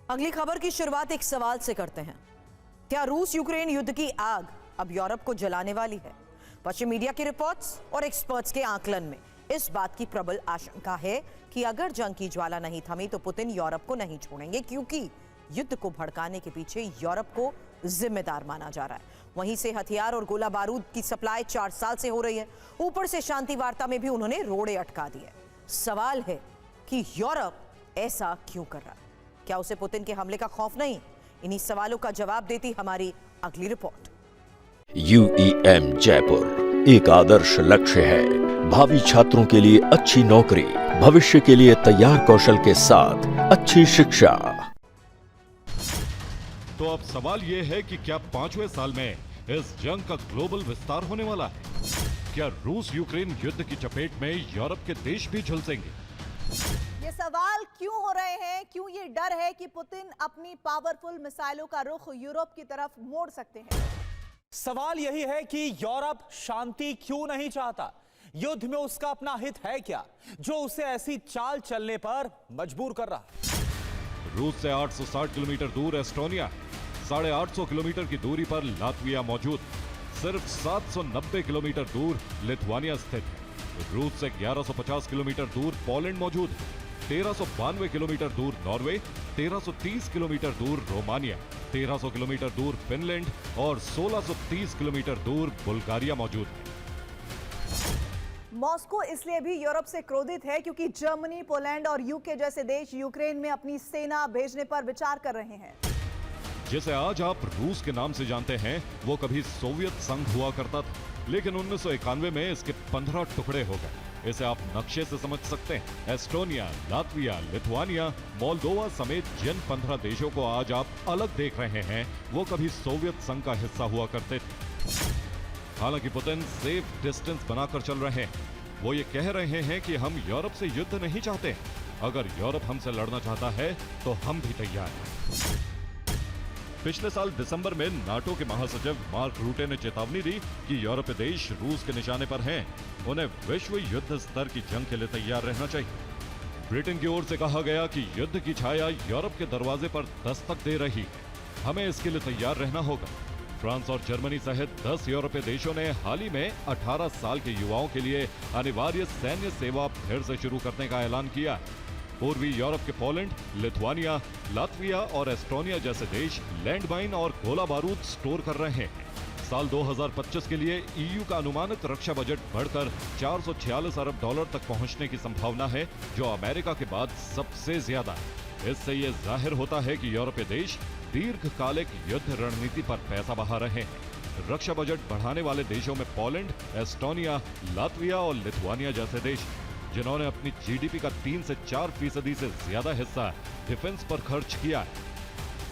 अगली खबर की शुरुआत एक सवाल से करते हैं। क्या रूस यूक्रेन युद्ध की आग अब यूरोप को जलाने वाली है? पश्चिमी मीडिया की रिपोर्ट्स और एक्सपर्ट्स के आकलन में इस बात की प्रबल आशंका है कि अगर जंग की ज्वाला नहीं थमी तो पुतिन यूरोप को नहीं छोड़ेंगे, क्योंकि युद्ध को भड़काने के पीछे यूरोप को जिम्मेदार माना जा रहा है। वहीं से हथियार और गोला बारूद की सप्लाई 4 साल से हो रही है। ऊपर से शांति वार्ता में भी उन्होंने रोड़े अटका दिए। सवाल है कि यूरोप ऐसा क्यों कर रहा है? क्या उसे पुतिन के हमले का खौफ नहीं? इन्हीं सवालों का जवाब देती हमारी अगली रिपोर्ट। UEM जयपुर एक आदर्श लक्ष्य है। भावी छात्रों के लिए अच्छी नौकरी, भविष्य के लिए तैयार कौशल के साथ अच्छी शिक्षा। तो अब सवाल ये है कि क्या 5वें साल में इस जंग का ग्लोबल विस्तार होने वाला है? क्या रूस यूक्रेन युद्ध की चपेट में यूरोप के देश भी झुलसेंगे? ये सवाल क्यों हो रहे हैं? क्यों ये डर है कि पुतिन अपनी पावरफुल मिसाइलों का रुख यूरोप की तरफ मोड़ सकते हैं? सवाल यही है कि यूरोप शांति क्यों नहीं चाहता? युद्ध में उसका अपना हित है क्या, जो उसे ऐसी चाल चलने पर मजबूर कर रहा है? रूस से 860 किलोमीटर दूर एस्टोनिया, 850 किलोमीटर की दूरी पर लातविया मौजूद, सिर्फ 790 किलोमीटर दूर लिथुआनिया स्थित है। रूस से 1150 किलोमीटर दूर पोलैंड मौजूद है, 1392 किलोमीटर दूर नॉर्वे, 1330 किलोमीटर दूर रोमानिया, 1300 किलोमीटर दूर फिनलैंड और 1630 किलोमीटर दूर बुल्गारिया मौजूद है। मॉस्को इसलिए भी यूरोप से क्रोधित है क्योंकि जर्मनी, पोलैंड और यूके जैसे देश यूक्रेन में अपनी सेना भेजने पर विचार कर रहे हैं। जिसे आज आप रूस के नाम से जानते हैं, वो कभी सोवियत संघ हुआ करता था, लेकिन 1991 में इसके 15 टुकड़े हो गए। इसे आप नक्शे से समझ सकते हैं। एस्टोनिया, लातविया, लिथुआनिया, मोल्दोवा समेत जिन 15 देशों को आज आप अलग देख रहे हैं, वो कभी सोवियत संघ का हिस्सा हुआ करते थे। हालांकि पुतिन सेफ डिस्टेंस बनाकर चल रहे हैं। वो ये कह रहे हैं कि हम यूरोप से युद्ध नहीं चाहते। अगर यूरोप हमसे लड़ना चाहता है तो हम भी तैयार हैं। पिछले साल दिसंबर में नाटो के महासचिव मार्क रूटे ने चेतावनी दी कि यूरोपीय देश रूस के निशाने पर हैं। उन्हें विश्व युद्ध स्तर की जंग के लिए तैयार रहना चाहिए। ब्रिटेन की ओर से कहा गया कि युद्ध की छाया यूरोप के दरवाजे पर दस्तक दे रही है, हमें इसके लिए तैयार रहना होगा। फ्रांस और जर्मनी सहित 10 यूरोपीय देशों ने हाल ही में 18 साल के युवाओं के लिए अनिवार्य सैन्य सेवा फिर से शुरू करने का ऐलान किया है। पूर्वी यूरोप के पोलैंड, लिथुआनिया, लातविया और एस्टोनिया जैसे देश लैंडमाइन और गोला बारूद स्टोर कर रहे हैं। साल 2025 के लिए EU का अनुमानित रक्षा बजट बढ़कर 446 अरब डॉलर तक पहुंचने की संभावना है, जो अमेरिका के बाद सबसे ज्यादा है। इससे ये जाहिर होता है कि यूरोपीय देश दीर्घकालिक युद्ध रणनीति पर पैसा बहा रहे हैं। रक्षा बजट बढ़ाने वाले देशों में पोलैंड, एस्टोनिया, लातविया और लिथुआनिया जैसे देश, जिन्होंने अपनी GDP का 3 से 4% से ज्यादा हिस्सा डिफेंस पर खर्च किया है।